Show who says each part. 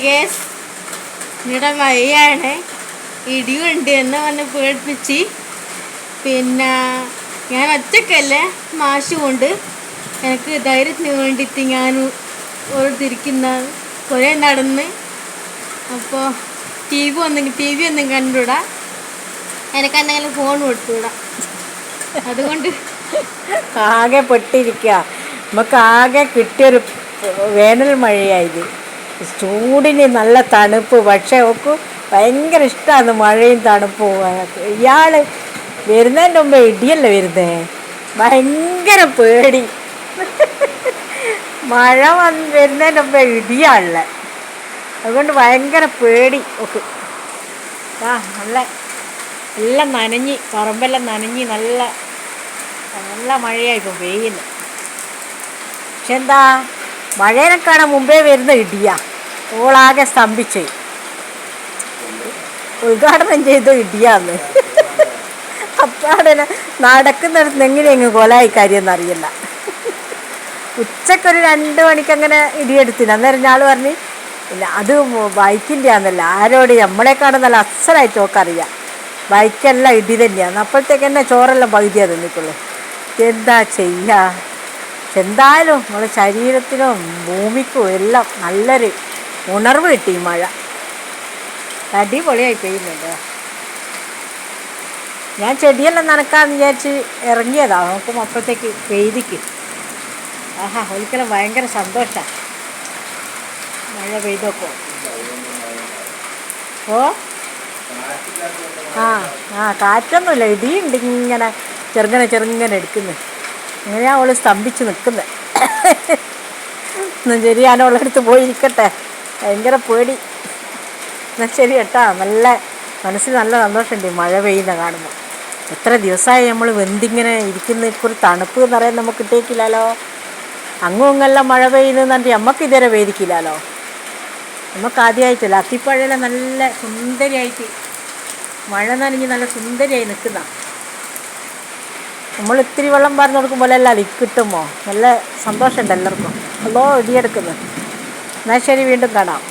Speaker 1: Guys ഇവിടെ മഴയാണ്, ഇടിയുണ്ട് എന്ന് പറഞ്ഞ് പേടിപ്പിച്ച്. പിന്നെ ഞാൻ ഒറ്റക്കല്ലേ, മാഷ് കൊണ്ട് എനിക്ക് ധൈര്യത്തിന് വേണ്ടിയിട്ട് ഞാൻ തിരിക്കുന്ന കുറേ നടന്ന്. അപ്പോൾ ടി വി ഒന്നും കണ്ടുകൂടാ, എനിക്ക് എന്തെങ്കിലും ഫോൺ കൊടുത്തുകൂടാ. അതുകൊണ്ട്
Speaker 2: ആകെ പെട്ടിരിക്കുക. നമുക്ക് ആകെ കിട്ടിയൊരു വേനൽ മഴയായത്. ചൂടിന് നല്ല തണുപ്പ്, പക്ഷേ ഒക്കെ ഭയങ്കര ഇഷ്ടമാണ് മഴയും തണുപ്പും. ഇയാൾ വരുന്നതിൻ്റെ മുമ്പേ ഇടിയല്ലേ വരുന്നേ, ഭയങ്കര പേടി. മഴ വരുന്നതിൻ്റെ മുമ്പേ ഇടിയാണല്ലേ, അതുകൊണ്ട് ഭയങ്കര പേടി ഒക്കെ. നല്ല എല്ലാം നനഞ്ഞ്, പറമ്പെല്ലാം നനഞ്ഞ് നല്ല നല്ല മഴയായിപ്പോൾ പെയ്യുന്നു. പക്ഷെ എന്താ, മഴേനെ കാണാൻ മുമ്പേ വരുന്ന ഇടിയാ. ഓളാകെ സ്തംഭിച്ച് ഉദ്ഘാടനം ചെയ്ത ഇടിയാന്ന്. അപ്പാടനെ നടക്കുന്നിടത്ത് എങ്ങനെയെങ്ങ് കൊലായി കാര്യമെന്നറിയില്ല. ഉച്ചക്കൊരു 2 മണിക്ക് അങ്ങനെ ഇടിയെടുത്തിന്. അന്നേരം ഞാൾ പറഞ്ഞ് ഇല്ല അത് ബൈക്കിൻ്റെ ആണെന്നല്ല, ആരോട് നമ്മളെക്കാളും നല്ല അസലായിട്ട് നോക്കറിയാം, ബൈക്കെല്ലാം ഇടി തന്നെയാണ്. അപ്പോഴത്തേക്ക് തന്നെ ചോറെല്ലാം പകുതിയാണ് തിന്നിട്ടുള്ളൂ. എന്താ ചെയ്യുക? എന്തായാലും നമ്മുടെ ശരീരത്തിനും ഭൂമിക്കും എല്ലാം നല്ലൊരു ഉണർവ് കിട്ടി ഈ മഴ. അടിപൊളിയായി പെയ്യുന്നുണ്ട്. ഞാൻ ചെടിയെല്ലാം നനക്കാമെന്ന് വിചാരിച്ച് ഇറങ്ങിയതാണ്, നോക്കുമ്പോൾ അപ്പോഴത്തേക്ക് പെയ്തിക്ക്. ആഹാ, ഒരിക്കലും ഭയങ്കര സന്തോഷമാണ് മഴ പെയ്തൊക്കെ. ഓ കാറ്റൊന്നുമില്ല, ഇടിയുണ്ട് ഇങ്ങനെ ചെറുങ്ങനെ എടുക്കുന്നത്. ഇങ്ങനെയാ അവൾ സ്തംഭിച്ച് നിൽക്കുന്നത്. എന്നാൽ ശരി, ഞാൻ അവളുടെ അടുത്ത് പോയിരിക്കട്ടെ, ഭയങ്കര പേടി. എന്നാൽ ശരി കേട്ടാ. നല്ല മനസ്സിൽ നല്ല സന്തോഷമുണ്ട് മഴ പെയ്യുന്ന കാണുമ്പോൾ. എത്ര ദിവസമായി നമ്മൾ വെന്തിങ്ങനെ ഇരിക്കുന്ന, ഒരു തണുപ്പ് എന്ന് പറയാൻ നമുക്ക് കിട്ടിയിട്ടില്ലല്ലോ. അങ്ങും ഇങ്ങെല്ലാം മഴ പെയ്യുന്നതെന്ന് പറഞ്ഞിട്ട് നമുക്ക് ഇതുവരെ വേദിക്കില്ലല്ലോ. നമുക്ക് ആദ്യമായിട്ടില്ല. അത്തിപ്പഴയെല്ലാം നല്ല സുന്ദരിയായിട്ട് മഴ നനഞ്ഞ് നല്ല സുന്ദരിയായി നിൽക്കുന്ന. നമ്മൾ ഇത്തിരി വെള്ളം പാർന്ന് കൊടുക്കുമ്പോഴല്ല അത് കിട്ടുമോ, നല്ല സന്തോഷമുണ്ട് എല്ലാവർക്കും. അതോ ഇടിയെടുക്കുന്നത്. എന്നാൽ ശരി, വീണ്ടും കാണാം.